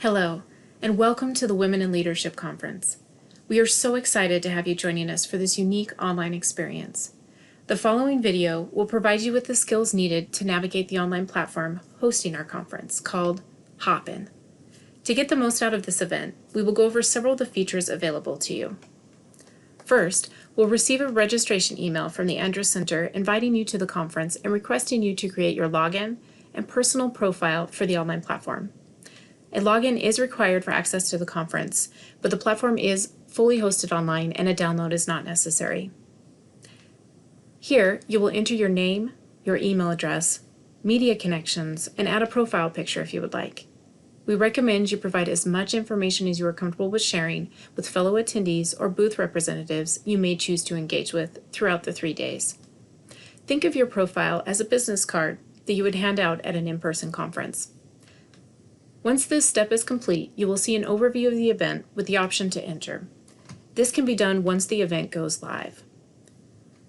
Hello, and welcome to the Women in Leadership Conference. We are so excited to have you joining us for this unique online experience. The following video will provide you with the skills needed to navigate the online platform hosting our conference, called Hopin. To get the most out of this event, we will go over several of the features available to you. First, we'll receive a registration email from the Andrews Center inviting you to the conference and requesting you to create your login and personal profile for the online platform. A login is required for access to the conference, but the platform is fully hosted online and a download is not necessary. Here, you will enter your name, your email address, media connections, and add a profile picture if you would like. We recommend you provide as much information as you are comfortable with sharing with fellow attendees or booth representatives you may choose to engage with throughout the 3 days. Think of your profile as a business card that you would hand out at an in-person conference. Once this step is complete, you will see an overview of the event with the option to enter. This can be done once the event goes live.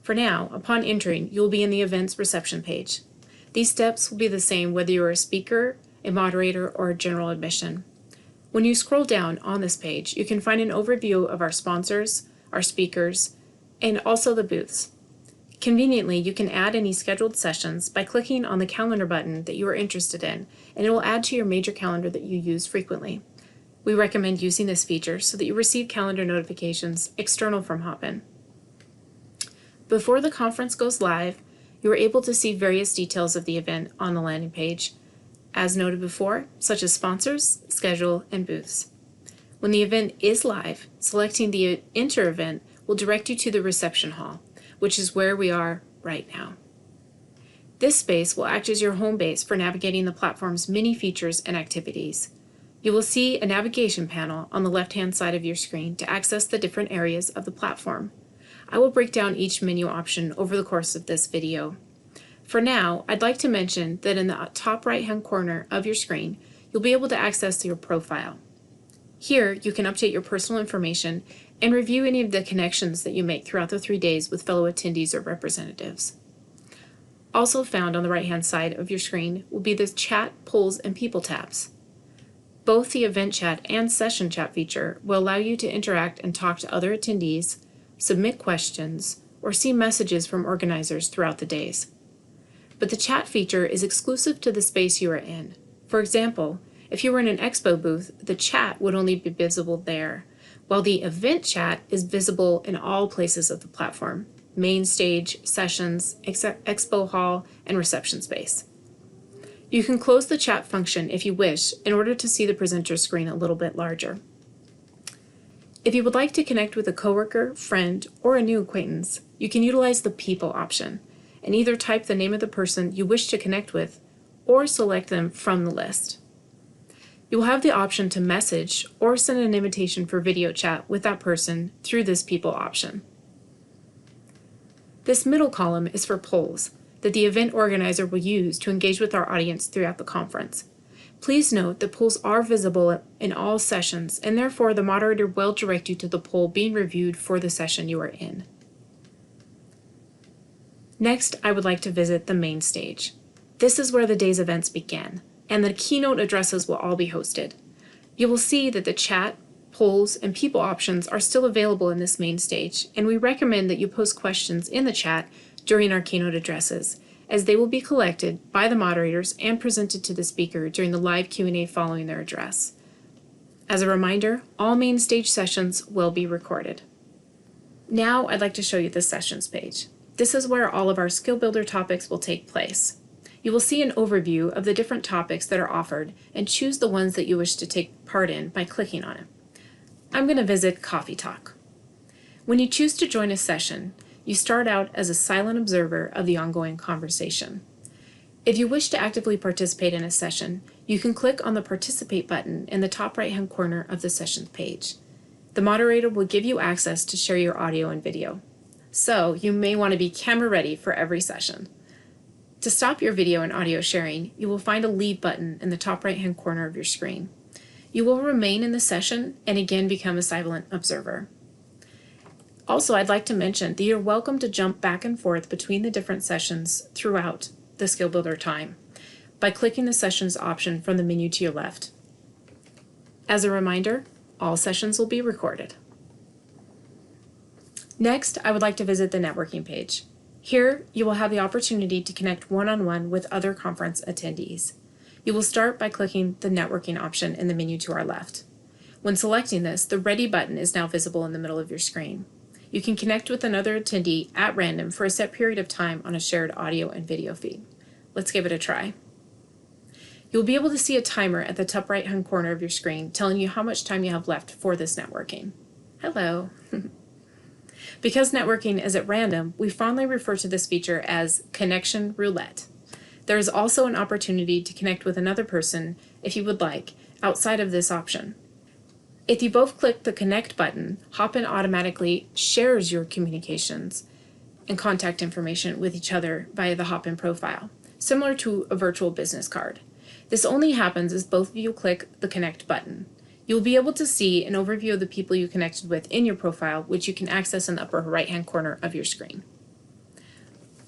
For now, upon entering, you will be in the event's reception page. These steps will be the same whether you are a speaker, a moderator, or a general admission. When you scroll down on this page, you can find an overview of our sponsors, our speakers, and also the booths. Conveniently, you can add any scheduled sessions by clicking on the calendar button that you are interested in, and it will add to your major calendar that you use frequently. We recommend using this feature so that you receive calendar notifications external from Hopin. Before the conference goes live, you are able to see various details of the event on the landing page, as noted before, such as sponsors, schedule, and booths. When the event is live, selecting the Enter event will direct you to the reception hall, which is where we are right now. This space will act as your home base for navigating the platform's many features and activities. You will see a navigation panel on the left-hand side of your screen to access the different areas of the platform. I will break down each menu option over the course of this video. For now, I'd like to mention that in the top right-hand corner of your screen, you'll be able to access your profile. Here, you can update your personal information and review any of the connections that you make throughout the 3 days with fellow attendees or representatives. Also found on the right-hand side of your screen will be the Chat, Polls, and People tabs. Both the Event Chat and Session Chat feature will allow you to interact and talk to other attendees, submit questions, or see messages from organizers throughout the days. But the Chat feature is exclusive to the space you are in. For example, if you were in an Expo booth, the chat would only be visible there, while the event chat is visible in all places of the platform: main stage, sessions, expo hall, and reception space. You can close the chat function if you wish in order to see the presenter's screen a little bit larger. If you would like to connect with a coworker, friend, or a new acquaintance, you can utilize the People option and either type the name of the person you wish to connect with or select them from the list. You will have the option to message or send an invitation for video chat with that person through this People option. This middle column is for polls that the event organizer will use to engage with our audience throughout the conference. Please note that polls are visible in all sessions, and therefore the moderator will direct you to the poll being reviewed for the session you are in. Next, I would like to visit the main stage. This is where the day's events begin, and the keynote addresses will all be hosted. You will see that the chat, polls, and people options are still available in this main stage, and we recommend that you post questions in the chat during our keynote addresses, as they will be collected by the moderators and presented to the speaker during the live Q&A following their address. As a reminder, all main stage sessions will be recorded. Now I'd like to show you the sessions page. This is where all of our skill builder topics will take place. You will see an overview of the different topics that are offered and choose the ones that you wish to take part in by clicking on it. I'm going to visit Coffee Talk. When you choose to join a session, you start out as a silent observer of the ongoing conversation. If you wish to actively participate in a session, you can click on the Participate button in the top right-hand corner of the sessions page. The moderator will give you access to share your audio and video. So you may want to be camera ready for every session. To stop your video and audio sharing, you will find a Leave button in the top right-hand corner of your screen. You will remain in the session and again become a silent observer. Also, I'd like to mention that you're welcome to jump back and forth between the different sessions throughout the Skill Builder time by clicking the Sessions option from the menu to your left. As a reminder, all sessions will be recorded. Next, I would like to visit the networking page. Here, you will have the opportunity to connect one-on-one with other conference attendees. You will start by clicking the networking option in the menu to our left. When selecting this, the Ready button is now visible in the middle of your screen. You can connect with another attendee at random for a set period of time on a shared audio and video feed. Let's give it a try. You'll be able to see a timer at the top right-hand corner of your screen telling you how much time you have left for this networking. Hello. Because networking is at random, we fondly refer to this feature as connection roulette. There is also an opportunity to connect with another person, if you would like, outside of this option. If you both click the Connect button, Hopin automatically shares your communications and contact information with each other via the Hopin profile, similar to a virtual business card. This only happens as both of you click the Connect button. You'll be able to see an overview of the people you connected with in your profile, which you can access in the upper right-hand corner of your screen.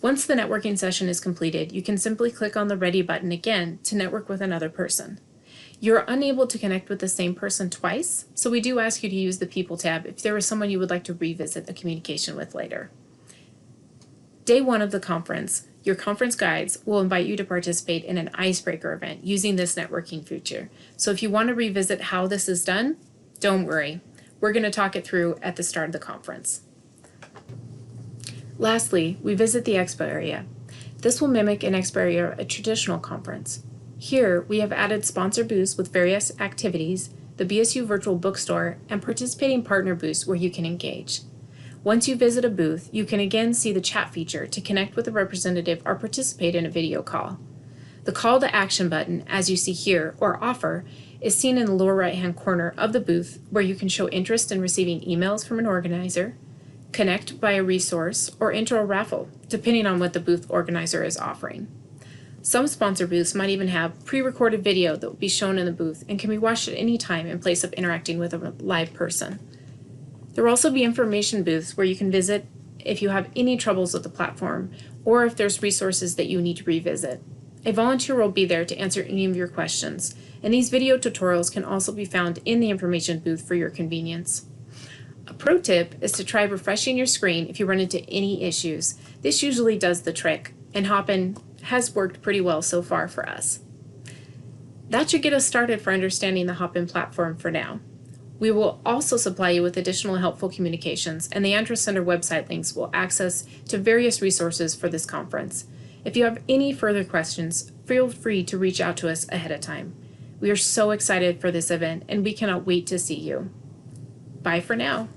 Once the networking session is completed, you can simply click on the Ready button again to network with another person. You're unable to connect with the same person twice, so we do ask you to use the People tab if there is someone you would like to revisit the communication with later. Day 1 of the conference, your conference guides will invite you to participate in an icebreaker event using this networking feature. So if you want to revisit how this is done, don't worry. We're going to talk it through at the start of the conference. Lastly, we visit the Expo area. This will mimic an Expo area, a traditional conference. Here, we have added sponsor booths with various activities, the BSU virtual bookstore, and participating partner booths where you can engage. Once you visit a booth, you can again see the chat feature to connect with a representative or participate in a video call. The call to action button, as you see here, or offer, is seen in the lower right-hand corner of the booth where you can show interest in receiving emails from an organizer, connect by a resource, or enter a raffle, depending on what the booth organizer is offering. Some sponsor booths might even have pre-recorded video that will be shown in the booth and can be watched at any time in place of interacting with a live person. There will also be information booths where you can visit if you have any troubles with the platform or if there's resources that you need to revisit. A volunteer will be there to answer any of your questions, and these video tutorials can also be found in the information booth for your convenience. A pro tip is to try refreshing your screen if you run into any issues. This usually does the trick, and Hopin has worked pretty well so far for us. That should get us started for understanding the Hopin platform for now. We will also supply you with additional helpful communications, and the Andrews Center website links will access to various resources for this conference. If you have any further questions, feel free to reach out to us ahead of time. We are so excited for this event, and we cannot wait to see you. Bye for now.